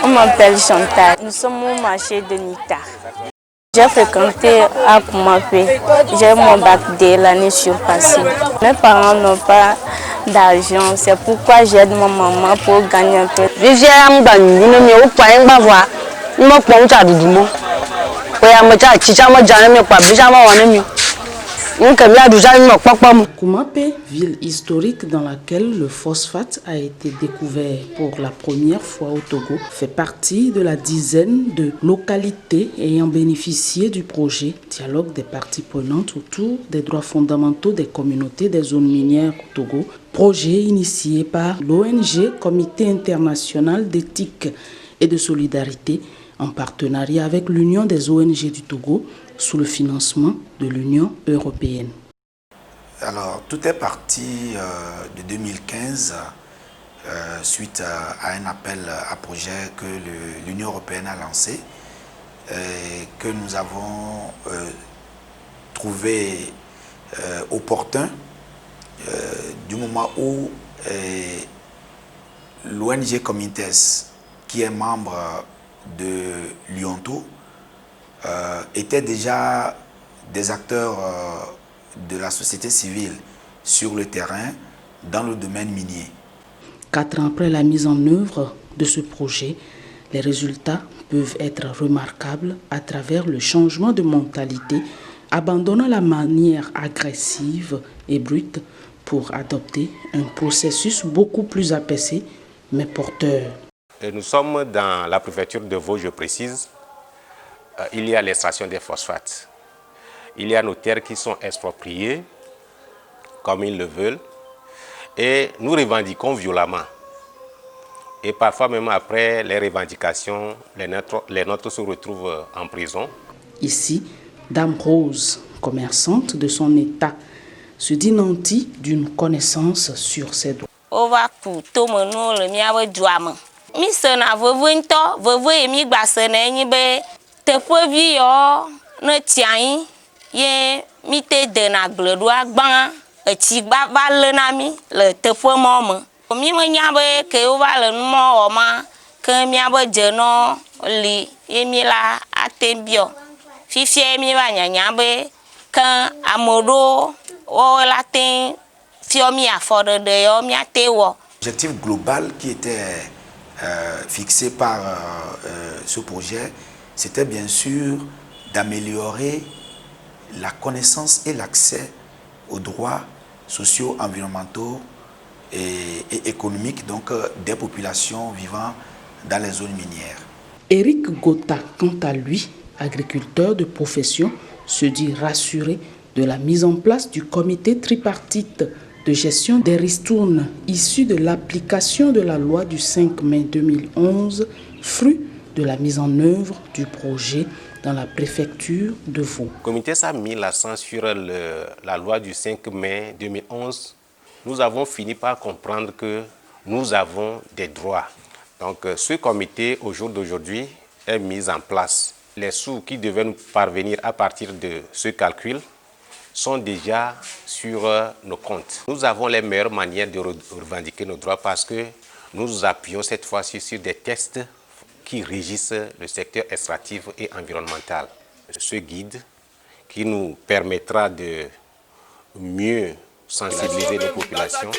On m'appelle Chantal. Nous sommes au marché de Nita. J'ai fréquenté à Kumapé. J'ai mon bac dès l'année surpassée. Mes parents n'ont pas d'argent. C'est pourquoi j'aide ma maman pour gagner un peu. Kumapé, ville historique dans laquelle le phosphate a été découvert pour la première fois au Togo, fait partie de la dizaine de localités ayant bénéficié du projet Dialogue des parties prenantes autour des droits fondamentaux des communautés des zones minières au Togo, projet initié par l'ONG Comité international d'éthique et de solidarité en partenariat avec l'Union des ONG du Togo sous le financement de l'Union européenne. Alors, tout est parti de 2015 suite à un appel à projet que l'Union européenne a lancé et que nous avons trouvé opportun du moment où l'ONG Comintes, qui est membre de l'UNTO, était déjà des acteurs de la société civile sur le terrain dans le domaine minier. 4 ans après la mise en œuvre de ce projet, les résultats peuvent être remarquables à travers le changement de mentalité, abandonnant la manière agressive et brute pour adopter un processus beaucoup plus apaisé mais porteur. Nous sommes dans la préfecture de Vaud, je précise. Il y a l'extraction des phosphates. Il y a nos terres qui sont expropriées, comme ils le veulent, et nous revendiquons violemment. Et parfois, même après les revendications, les nôtres se retrouvent en prison. Ici, Dame Rose, commerçante de son état, se dit nantie d'une connaissance sur ses droits. Ye mi te dena gledoa gban eti ba le na mi le teƒe mo me mi me nya be ke o va le mo o ma ke mi be jeno li ye mi la atembio fifie mi ba nyanya be ke amodo o la ten fio mi afode de yo mi ate wo. L'objectif global qui était fixé par ce projet, c'était bien sûr d'améliorer la connaissance et l'accès aux droits sociaux, environnementaux et économiques donc, des populations vivant dans les zones minières. Eric Gota, quant à lui, agriculteur de profession, se dit rassuré de la mise en place du comité tripartite de gestion des ristournes issu de l'application de la loi du 5 mai 2011, fruit de la mise en œuvre du projet dans la préfecture de Vaud. Le comité a mis l'accent sur la loi du 5 mai 2011. Nous avons fini par comprendre que nous avons des droits. Donc ce comité, au jour d'aujourd'hui, est mis en place. Les sous qui devaient nous parvenir à partir de ce calcul sont déjà sur nos comptes. Nous avons les meilleures manières de revendiquer nos droits parce que nous nous appuyons cette fois-ci sur des textes qui régissent le secteur extractif et environnemental. Ce guide qui nous permettra de mieux sensibiliser nos populations.